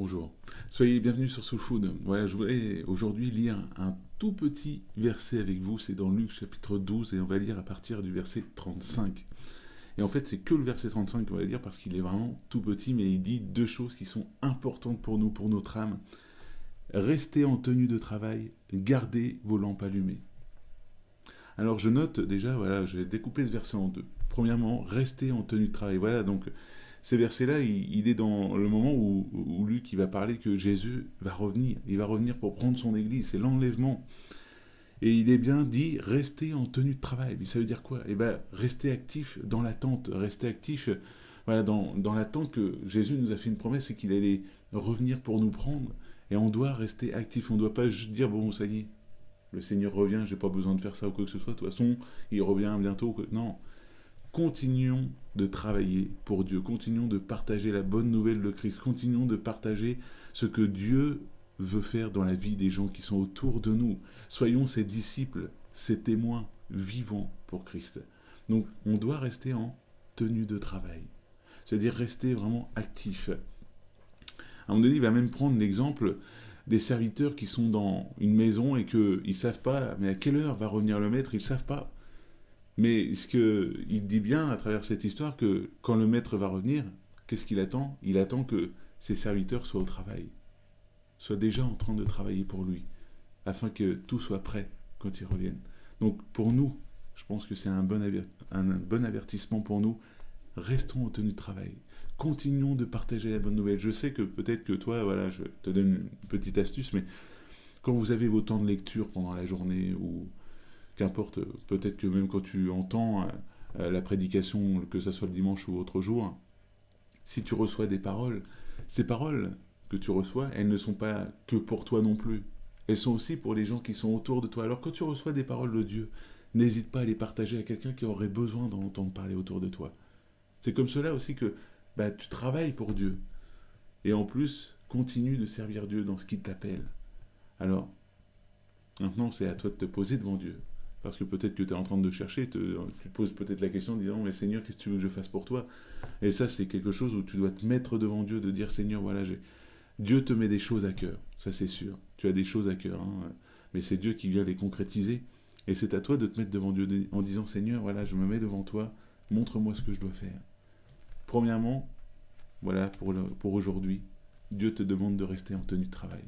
bonjour. Soyez bienvenus sur Soul Food. Voilà, je voulais aujourd'hui lire un tout petit verset avec vous. C'est dans Luc chapitre 12 et on va lire à partir du verset 35. Et en fait, c'est que le verset 35 qu'on va lire parce qu'il est vraiment tout petit, mais il dit deux choses qui sont importantes pour nous, pour notre âme. Restez en tenue de travail, gardez vos lampes allumées. Alors je note déjà, voilà, j'ai découpé ce verset en deux. Premièrement, restez en tenue de travail. Voilà, donc ces versets-là, il est dans le moment où Luc il va parler que Jésus va revenir. Il va revenir pour prendre son église, c'est l'enlèvement. Et il est bien dit, restez en tenue de travail. Mais ça veut dire quoi? Eh bien, restez actif dans l'attente, restez actif voilà, dans l'attente que Jésus nous a fait une promesse, c'est qu'il allait revenir pour nous prendre. Et on doit rester actif, on ne doit pas juste dire, bon, ça y est, le Seigneur revient, j'ai pas besoin de faire ça ou quoi que ce soit, de toute façon, il revient bientôt. Non, continuons de travailler pour Dieu, continuons de partager la bonne nouvelle de Christ, continuons de partager ce que Dieu veut faire dans la vie des gens qui sont autour de nous. Soyons ses disciples, ses témoins vivants pour Christ. Donc on doit rester en tenue de travail, c'est-à-dire rester vraiment actif. À un moment donné, il va même prendre l'exemple des serviteurs qui sont dans une maison et qu'ils ne savent pas, mais à quelle heure va revenir le maître, ils ne savent pas. Mais ce qu'il dit bien à travers cette histoire, que quand le maître va revenir, qu'est-ce qu'il attend? Il attend que ses serviteurs soient au travail, soient déjà en train de travailler pour lui, afin que tout soit prêt quand il revienne. Donc pour nous, je pense que c'est un bon avertissement pour nous, restons en tenue de travail. Continuons de partager la bonne nouvelle. Je sais que peut-être que toi, voilà, je te donne une petite astuce, mais quand vous avez vos temps de lecture pendant la journée, ou qu'importe, peut-être que même quand tu entends la prédication, que ce soit le dimanche ou autre jour, si tu reçois des paroles, ces paroles que tu reçois, elles ne sont pas que pour toi non plus. Elles sont aussi pour les gens qui sont autour de toi. Alors quand tu reçois des paroles de Dieu, n'hésite pas à les partager à quelqu'un qui aurait besoin d'en entendre parler autour de toi. C'est comme cela aussi que tu travailles pour Dieu. Et en plus, continue de servir Dieu dans ce qu'il t'appelle. Alors, maintenant, c'est à toi de te poser devant Dieu. Parce que peut-être que tu es en train de chercher, tu te poses peut-être la question en disant, mais Seigneur, qu'est-ce que tu veux que je fasse pour toi? Et ça, c'est quelque chose où tu dois te mettre devant Dieu, de dire, Seigneur, voilà, Dieu te met des choses à cœur, ça c'est sûr. Tu as des choses à cœur, mais c'est Dieu qui vient les concrétiser. Et c'est à toi de te mettre devant Dieu en disant, Seigneur, voilà, je me mets devant toi, montre-moi ce que je dois faire. Premièrement, voilà, pour aujourd'hui, Dieu te demande de rester en tenue de travail.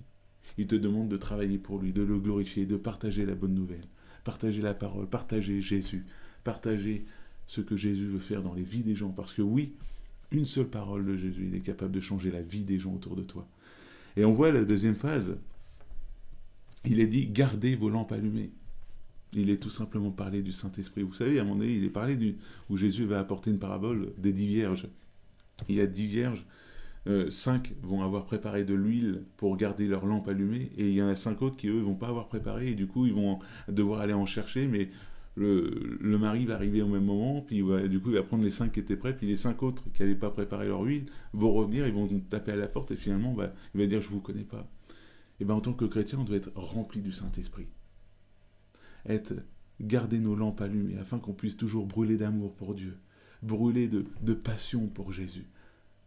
Il te demande de travailler pour lui, de le glorifier, de partager la bonne nouvelle, partager la parole, partager Jésus, partager ce que Jésus veut faire dans les vies des gens. Parce que oui, une seule parole de Jésus, il est capable de changer la vie des gens autour de toi. Et on voit la deuxième phase, il est dit, gardez vos lampes allumées. Il est tout simplement parlé du Saint-Esprit. Vous savez, à un moment donné, il est parlé où Jésus va apporter une parabole des 10 vierges. Il y a 10 vierges, 5 vont avoir préparé de l'huile pour garder leur lampe allumée, et il y en a 5 autres qui, eux, vont pas avoir préparé, et du coup, ils vont devoir aller en chercher, mais le mari va arriver au même moment, puis du coup, il va prendre les 5 qui étaient prêts, puis les 5 autres qui n'avaient pas préparé leur huile vont revenir, ils vont taper à la porte, et finalement, il va dire, je vous connais pas. Et en tant que chrétien, on doit être rempli du Saint-Esprit. Garder nos lampes allumées, afin qu'on puisse toujours brûler d'amour pour Dieu, brûler de passion pour Jésus.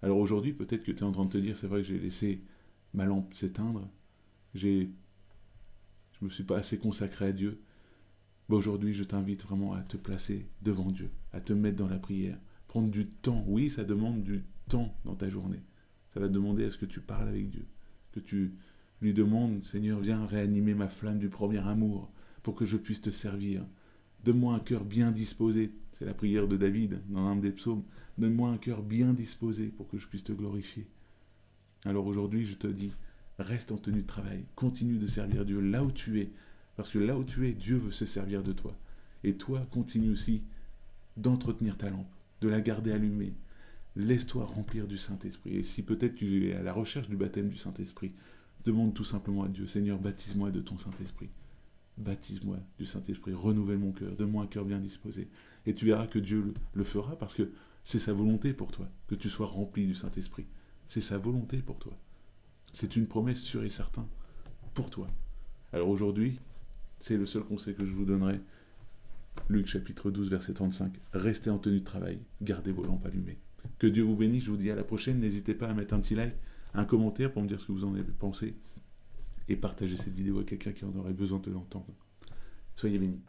Alors aujourd'hui, peut-être que tu es en train de te dire, c'est vrai que j'ai laissé ma lampe s'éteindre, je me suis pas assez consacré à Dieu. Aujourd'hui, je t'invite vraiment à te placer devant Dieu, à te mettre dans la prière, prendre du temps. Oui, ça demande du temps dans ta journée. Ça va demander à ce que tu parles avec Dieu, que tu lui demandes, Seigneur, viens réanimer ma flamme du premier amour pour que je puisse te servir. Donne-moi un cœur bien disposé. C'est la prière de David dans l'un des psaumes. Donne-moi un cœur bien disposé pour que je puisse te glorifier. Alors aujourd'hui, je te dis, reste en tenue de travail. Continue de servir Dieu là où tu es. Parce que là où tu es, Dieu veut se servir de toi. Et toi, continue aussi d'entretenir ta lampe, de la garder allumée. Laisse-toi remplir du Saint-Esprit. Et si peut-être tu es à la recherche du baptême du Saint-Esprit, demande tout simplement à Dieu, Seigneur, baptise-moi de ton Saint-Esprit. Baptise-moi du Saint-Esprit, renouvelle mon cœur, donne-moi un cœur bien disposé. Et tu verras que Dieu le fera parce que c'est sa volonté pour toi, que tu sois rempli du Saint-Esprit. C'est sa volonté pour toi. C'est une promesse sûre et certaine pour toi. Alors aujourd'hui, c'est le seul conseil que je vous donnerai. Luc chapitre 12, verset 35. Restez en tenue de travail, gardez vos lampes allumées. Que Dieu vous bénisse, je vous dis à la prochaine. N'hésitez pas à mettre un petit like, un commentaire pour me dire ce que vous en avez pensé, et partagez cette vidéo à quelqu'un qui en aurait besoin de l'entendre. Soyez bénis.